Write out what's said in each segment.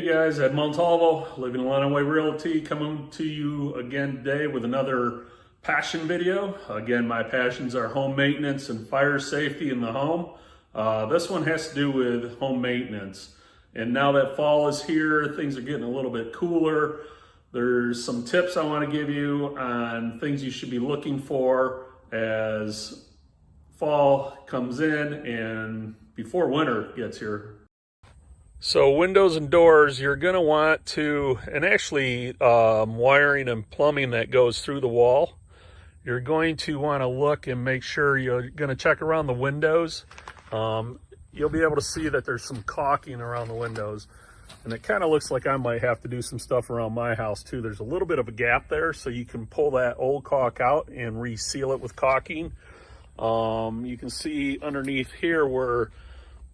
guys, Ed Montalvo, Living Way Realty, coming to you again today with another passion video. Again, my passions are home maintenance and fire safety in the home. This one has to do with home maintenance. And now that fall is here, things are getting a little bit cooler. There's some tips I want to give you on things you should be looking for as fall comes in and before winter gets here. So windows and doors, you're going to want to, and actually wiring and plumbing that goes through the wall, you're going to want to look and make sure you're going to check around the windows. You'll be able to see that there's some caulking around the windows. And it kind of looks like I might have to do some stuff around my house too. There's a little bit of a gap there, so you can pull that old caulk out and reseal it with caulking. You can see underneath here where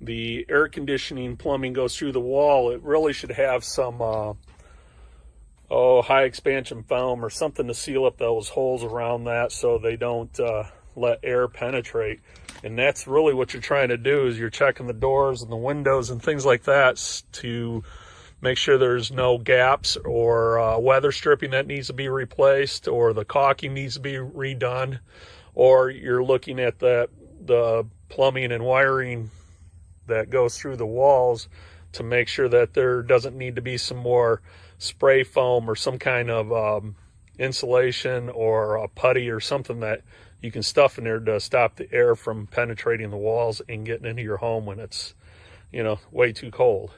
the air conditioning plumbing goes through the wall. It really should have some high expansion foam or something to seal up those holes around that so they don't let air penetrate. And that's really what you're trying to do, is you're checking the doors and the windows and things like that to make sure there's no gaps or weather stripping that needs to be replaced, or the caulking needs to be redone, or you're looking at the plumbing and wiring that goes through the walls to make sure that there doesn't need to be some more spray foam or some kind of insulation or a putty or something that you can stuff in there to stop the air from penetrating the walls and getting into your home when it's, way too cold.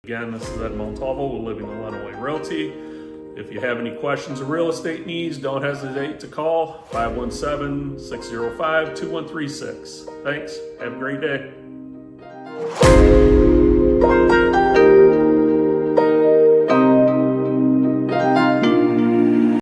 Again, this is Ed Montalvo with Living Way Realty. If you have any questions or real estate needs, don't hesitate to call 517-605-2136. Thanks. Have a great day.